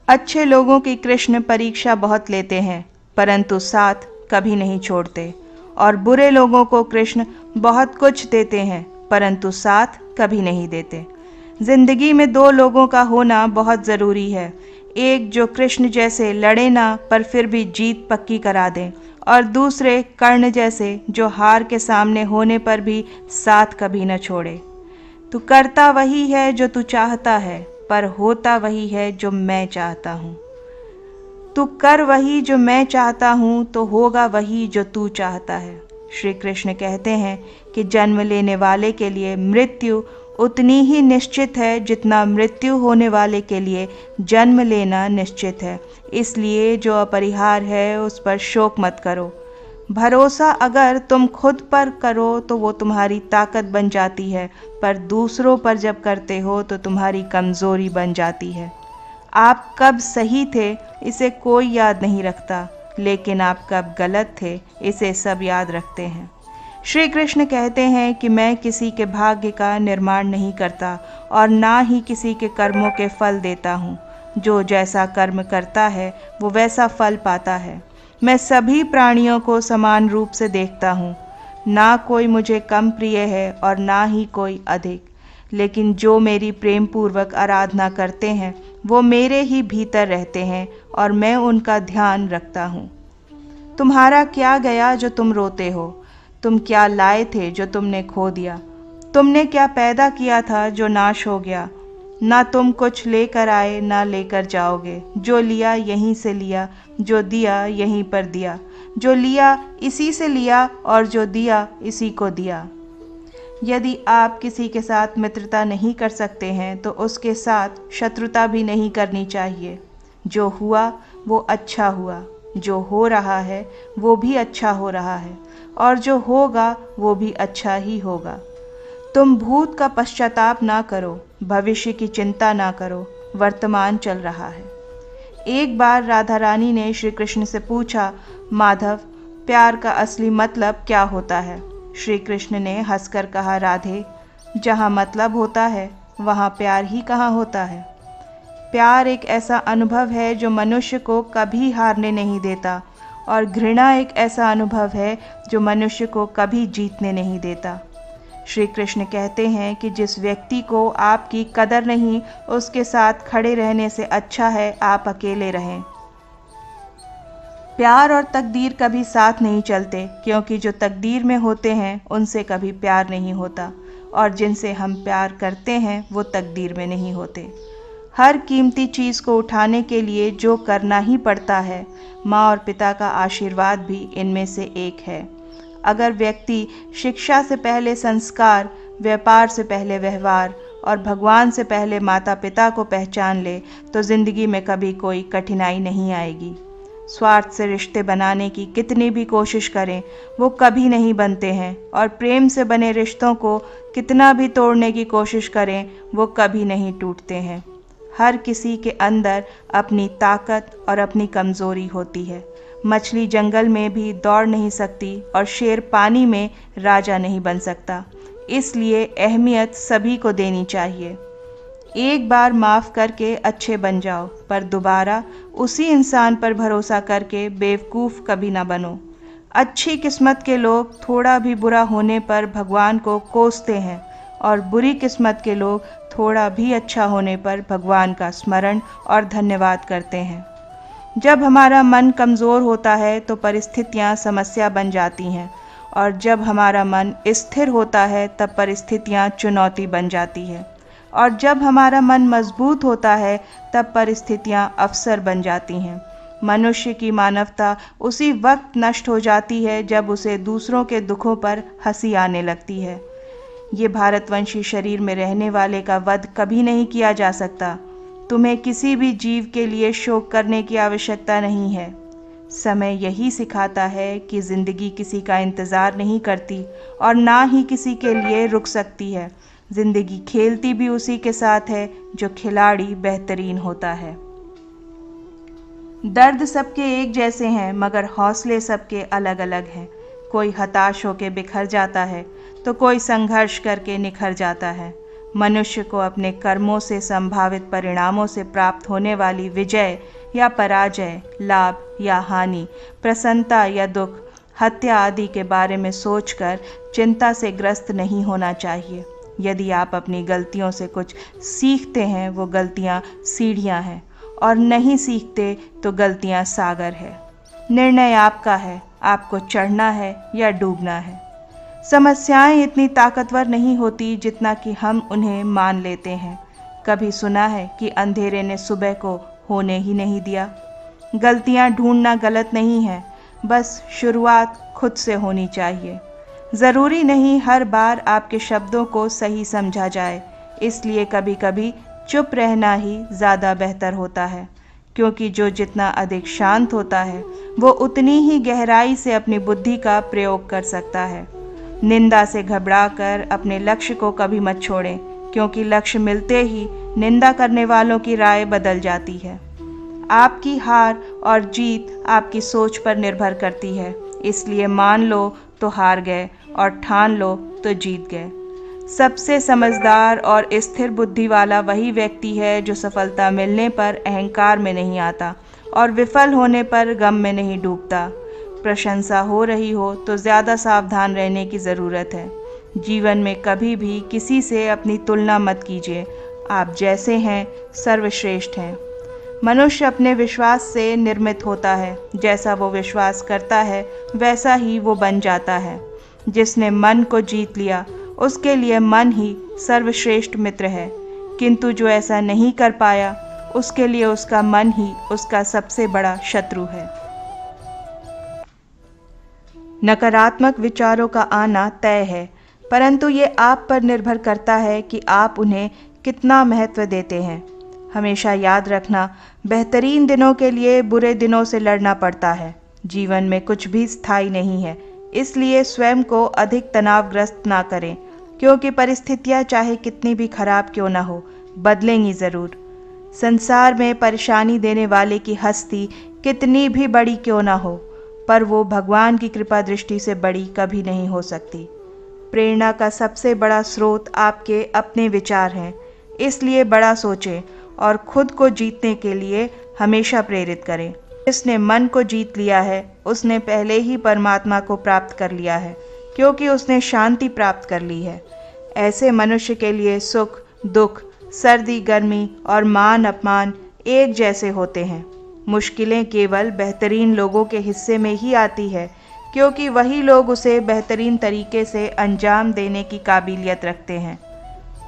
अच्छे लोगों की कृष्ण परीक्षा बहुत लेते हैं, परंतु साथ कभी नहीं छोड़ते, और बुरे लोगों को कृष्ण बहुत कुछ देते हैं, परंतु साथ कभी नहीं देते। जिंदगी में दो लोगों का होना बहुत ज़रूरी है। एक जो कृष्ण जैसे लड़े ना पर फिर भी जीत पक्की करा दें, और दूसरे कर्ण जैसे जो हार के सामने होने पर भी साथ कभी न छोड़े। तू करता वही है जो तू चाहता है, पर होता वही है जो मैं चाहता हूँ। तू कर वही जो मैं चाहता हूँ, तो होगा वही जो तू चाहता है। श्री कृष्ण कहते हैं कि जन्म लेने वाले के लिए मृत्यु उतनी ही निश्चित है जितना मृत्यु होने वाले के लिए जन्म लेना निश्चित है। इसलिए जो अपरिहार्य है उस पर शोक मत करो। भरोसा अगर तुम खुद पर करो तो वो तुम्हारी ताकत बन जाती है, पर दूसरों पर जब करते हो तो तुम्हारी कमज़ोरी बन जाती है। आप कब सही थे इसे कोई याद नहीं रखता, लेकिन आप कब गलत थे इसे सब याद रखते हैं। श्री कृष्ण कहते हैं कि मैं किसी के भाग्य का निर्माण नहीं करता और ना ही किसी के कर्मों के फल देता हूँ। जो जैसा कर्म करता है वो वैसा फल पाता है। मैं सभी प्राणियों को समान रूप से देखता हूँ। ना कोई मुझे कम प्रिय है और ना ही कोई अधिक, लेकिन जो मेरी प्रेम पूर्वक आराधना करते हैं वो मेरे ही भीतर रहते हैं और मैं उनका ध्यान रखता हूँ। तुम्हारा क्या गया जो तुम रोते हो? तुम क्या लाए थे जो तुमने खो दिया? तुमने क्या पैदा किया था जो नाश हो गया? ना तुम कुछ लेकर आए ना लेकर जाओगे। जो लिया यहीं से लिया, जो दिया यहीं पर दिया। जो लिया इसी से लिया और जो दिया इसी को दिया। यदि आप किसी के साथ मित्रता नहीं कर सकते हैं तो उसके साथ शत्रुता भी नहीं करनी चाहिए। जो हुआ वो अच्छा हुआ, जो हो रहा है वो भी अच्छा हो रहा है, और जो होगा वो भी अच्छा ही होगा। तुम भूत का पश्चाताप ना करो, भविष्य की चिंता ना करो, वर्तमान चल रहा है। एक बार राधा रानी ने श्री कृष्ण से पूछा, माधव, प्यार का असली मतलब क्या होता है? श्री कृष्ण ने हंसकर कहा, राधे, जहाँ मतलब होता है वहाँ प्यार ही कहाँ होता है। प्यार एक ऐसा अनुभव है जो मनुष्य को कभी हारने नहीं देता, और घृणा एक ऐसा अनुभव है जो मनुष्य को कभी जीतने नहीं देता। श्री कृष्ण कहते हैं कि जिस व्यक्ति को आपकी कदर नहीं, उसके साथ खड़े रहने से अच्छा है आप अकेले रहें। प्यार और तकदीर कभी साथ नहीं चलते, क्योंकि जो तकदीर में होते हैं उनसे कभी प्यार नहीं होता, और जिनसे हम प्यार करते हैं वो तकदीर में नहीं होते। हर कीमती चीज़ को उठाने के लिए जो करना ही पड़ता है, माँ और पिता का आशीर्वाद भी इनमें से एक है। अगर व्यक्ति शिक्षा से पहले संस्कार, व्यापार से पहले व्यवहार और भगवान से पहले माता पिता को पहचान ले तो ज़िंदगी में कभी कोई कठिनाई नहीं आएगी। स्वार्थ से रिश्ते बनाने की कितनी भी कोशिश करें वो कभी नहीं बनते हैं, और प्रेम से बने रिश्तों को कितना भी तोड़ने की कोशिश करें वो कभी नहीं टूटते हैं। हर किसी के अंदर अपनी ताकत और अपनी कमज़ोरी होती है। मछली जंगल में भी दौड़ नहीं सकती और शेर पानी में राजा नहीं बन सकता। इसलिए अहमियत सभी को देनी चाहिए। एक बार माफ़ करके अच्छे बन जाओ, पर दोबारा उसी इंसान पर भरोसा करके बेवकूफ़ कभी ना बनो। अच्छी किस्मत के लोग थोड़ा भी बुरा होने पर भगवान को कोसते हैं, और बुरी किस्मत के लोग थोड़ा भी अच्छा होने पर भगवान का स्मरण और धन्यवाद करते हैं। जब हमारा मन कमज़ोर होता है तो परिस्थितियाँ समस्या बन जाती हैं, और जब हमारा मन स्थिर होता है तब परिस्थितियाँ चुनौती बन जाती है, और जब हमारा मन मजबूत होता है तब परिस्थितियाँ अवसर बन जाती हैं। मनुष्य की मानवता उसी वक्त नष्ट हो जाती है जब उसे दूसरों के दुखों पर हंसी आने लगती है। ये भारतवंशी शरीर में रहने वाले का वध कभी नहीं किया जा सकता। तुम्हें किसी भी जीव के लिए शोक करने की आवश्यकता नहीं है। समय यही सिखाता है कि ज़िंदगी किसी का इंतज़ार नहीं करती और ना ही किसी के लिए रुक सकती है। ज़िंदगी खेलती भी उसी के साथ है जो खिलाड़ी बेहतरीन होता है। दर्द सबके एक जैसे हैं, मगर हौसले सबके अलग अलग हैं। कोई हताश होकर बिखर जाता है तो कोई संघर्ष करके निखर जाता है। मनुष्य को अपने कर्मों से संभावित परिणामों से प्राप्त होने वाली विजय या पराजय, लाभ या हानि, प्रसन्नता या दुख, हत्या आदि के बारे में सोचकर चिंता से ग्रस्त नहीं होना चाहिए। यदि आप अपनी गलतियों से कुछ सीखते हैं, वो गलतियां सीढ़ियां हैं, और नहीं सीखते तो गलतियां सागर है। निर्णय आपका है, आपको चढ़ना है या डूबना है। समस्याएं इतनी ताकतवर नहीं होती जितना कि हम उन्हें मान लेते हैं। कभी सुना है कि अंधेरे ने सुबह को होने ही नहीं दिया। गलतियां ढूंढना गलत नहीं है, बस शुरुआत खुद से होनी चाहिए। ज़रूरी नहीं हर बार आपके शब्दों को सही समझा जाए, इसलिए कभी कभी चुप रहना ही ज़्यादा बेहतर होता है, क्योंकि जो जितना अधिक शांत होता है वो उतनी ही गहराई से अपनी बुद्धि का प्रयोग कर सकता है। निंदा से घबराकर अपने लक्ष्य को कभी मत छोड़ें, क्योंकि लक्ष्य मिलते ही निंदा करने वालों की राय बदल जाती है। आपकी हार और जीत आपकी सोच पर निर्भर करती है, इसलिए मान लो तो हार गए और ठान लो तो जीत गए। सबसे समझदार और स्थिर बुद्धि वाला वही व्यक्ति है जो सफलता मिलने पर अहंकार में नहीं आता और विफल होने पर गम में नहीं डूबता। प्रशंसा हो रही हो तो ज़्यादा सावधान रहने की ज़रूरत है। जीवन में कभी भी किसी से अपनी तुलना मत कीजिए। आप जैसे हैं सर्वश्रेष्ठ हैं। मनुष्य अपने विश्वास से निर्मित होता है। जैसा वो विश्वास करता है वैसा ही वो बन जाता है। जिसने मन को जीत लिया उसके लिए मन ही सर्वश्रेष्ठ मित्र है, किंतु जो ऐसा नहीं कर पाया उसके लिए उसका मन ही उसका सबसे बड़ा शत्रु है। नकारात्मक विचारों का आना तय है, परंतु ये आप पर निर्भर करता है कि आप उन्हें कितना महत्व देते हैं। हमेशा याद रखना, बेहतरीन दिनों के लिए बुरे दिनों से लड़ना पड़ता है। जीवन में कुछ भी स्थायी नहीं है, इसलिए स्वयं को अधिक तनावग्रस्त ना करें, क्योंकि परिस्थितियां चाहे कितनी भी खराब क्यों ना हो, बदलेंगी ज़रूर। संसार में परेशानी देने वाले की हस्ती कितनी भी बड़ी क्यों ना हो, पर वो भगवान की कृपा दृष्टि से बड़ी कभी नहीं हो सकती। प्रेरणा का सबसे बड़ा स्रोत आपके अपने विचार हैं, इसलिए बड़ा सोचें और खुद को जीतने के लिए हमेशा प्रेरित करें। जिसने मन को जीत लिया है उसने पहले ही परमात्मा को प्राप्त कर लिया है, क्योंकि उसने शांति प्राप्त कर ली है। ऐसे मनुष्य के लिए सुख दुख, सर्दी गर्मी और मान अपमान एक जैसे होते हैं। मुश्किलें केवल बेहतरीन लोगों के हिस्से में ही आती है, क्योंकि वही लोग उसे बेहतरीन तरीके से अंजाम देने की काबिलियत रखते हैं।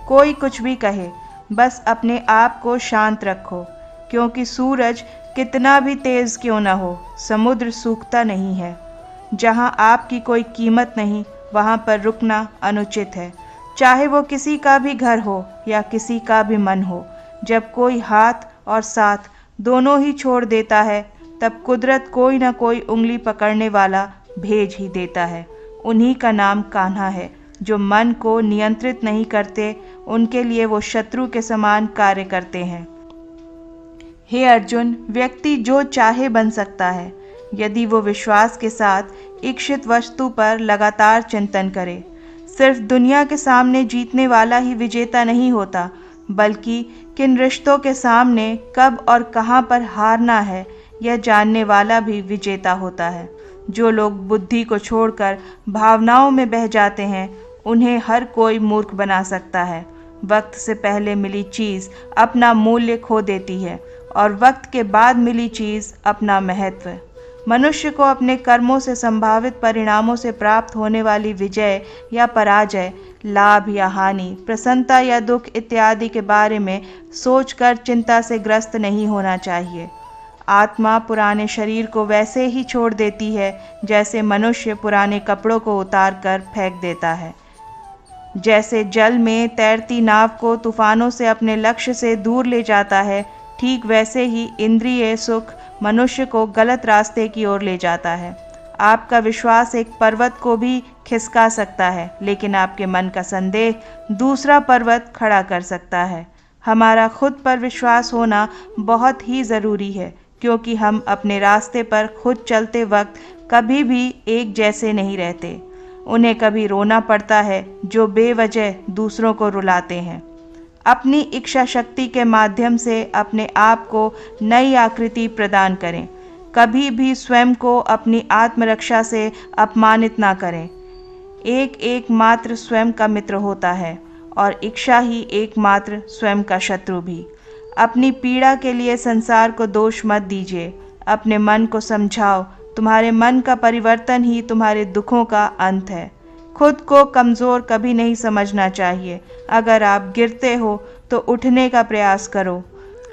कोई कुछ भी कहे, बस अपने आप को शांत रखो, क्योंकि सूरज कितना भी तेज़ क्यों न हो, समुद्र सूखता नहीं है। जहाँ आपकी कोई कीमत नहीं, वहाँ पर रुकना अनुचित है, चाहे वो किसी का भी घर हो या किसी का भी मन हो। जब कोई हाथ और साथ दोनों ही छोड़ देता है, तब कुदरत कोई ना कोई उंगली पकड़ने वाला भेज ही देता है। उन्हीं का नाम कान्हा है। जो मन को नियंत्रित नहीं करते, उनके लिए वो शत्रु के समान कार्य करते हैं। हे अर्जुन, व्यक्ति जो चाहे बन सकता है, यदि वो विश्वास के साथ इच्छित वस्तु पर लगातार चिंतन करे। सिर्फ दुनिया के सामने जीतने वाला ही विजेता नहीं होता, बल्कि किन रिश्तों के सामने कब और कहाँ पर हारना है, यह जानने वाला भी विजेता होता है। जो लोग बुद्धि को छोड़कर भावनाओं में बह जाते हैं, उन्हें हर कोई मूर्ख बना सकता है। वक्त से पहले मिली चीज़ अपना मूल्य खो देती है और वक्त के बाद मिली चीज़ अपना महत्व। मनुष्य को अपने कर्मों से संभावित परिणामों से प्राप्त होने वाली विजय या पराजय, लाभ या हानि, प्रसन्नता या दुख इत्यादि के बारे में सोचकर चिंता से ग्रस्त नहीं होना चाहिए। आत्मा पुराने शरीर को वैसे ही छोड़ देती है जैसे मनुष्य पुराने कपड़ों को उतार कर फेंक देता है। जैसे जल में तैरती नाव को तूफानों से अपने लक्ष्य से दूर ले जाता है, ठीक वैसे ही इंद्रिय सुख मनुष्य को गलत रास्ते की ओर ले जाता है। आपका विश्वास एक पर्वत को भी खिसका सकता है, लेकिन आपके मन का संदेह दूसरा पर्वत खड़ा कर सकता है। हमारा खुद पर विश्वास होना बहुत ही ज़रूरी है, क्योंकि हम अपने रास्ते पर खुद चलते वक्त कभी भी एक जैसे नहीं रहते। उन्हें कभी रोना पड़ता है जो बेवजह दूसरों को रुलाते हैं। अपनी इच्छा शक्ति के माध्यम से अपने आप को नई आकृति प्रदान करें। कभी भी स्वयं को अपनी आत्मरक्षा से अपमानित ना करें। एक मात्र स्वयं का मित्र होता है और इच्छा ही एकमात्र स्वयं का शत्रु भी। अपनी पीड़ा के लिए संसार को दोष मत दीजिए। अपने मन को समझाओ, तुम्हारे मन का परिवर्तन ही तुम्हारे दुखों का अंत है। खुद को कमज़ोर कभी नहीं समझना चाहिए। अगर आप गिरते हो तो उठने का प्रयास करो।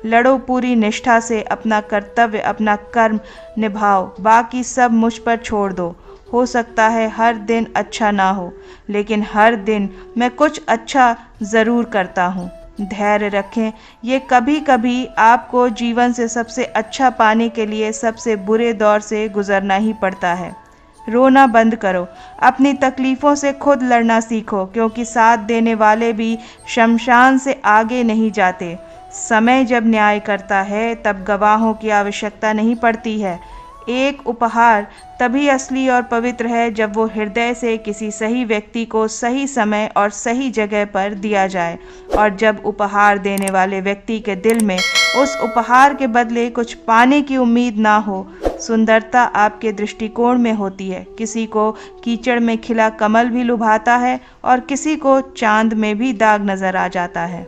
लड़ो पूरी निष्ठा से, अपना कर्तव्य, अपना कर्म निभाओ, बाकी सब मुझ पर छोड़ दो। हो सकता है हर दिन अच्छा ना हो, लेकिन हर दिन मैं कुछ अच्छा ज़रूर करता हूँ। धैर्य रखें, ये कभी कभी आपको जीवन से सबसे अच्छा पाने के लिए सबसे बुरे दौर से गुजरना ही पड़ता है। रोना बंद करो, अपनी तकलीफ़ों से खुद लड़ना सीखो, क्योंकि साथ देने वाले भी शमशान से आगे नहीं जाते। समय जब न्याय करता है तब गवाहों की आवश्यकता नहीं पड़ती है। एक उपहार तभी असली और पवित्र है जब वो हृदय से किसी सही व्यक्ति को सही समय और सही जगह पर दिया जाए, और जब उपहार देने वाले व्यक्ति के दिल में उस उपहार के बदले कुछ पाने की उम्मीद ना हो। सुंदरता आपके दृष्टिकोण में होती है। किसी को कीचड़ में खिला कमल भी लुभाता है और किसी को चांद में भी दाग नजर आ जाता है।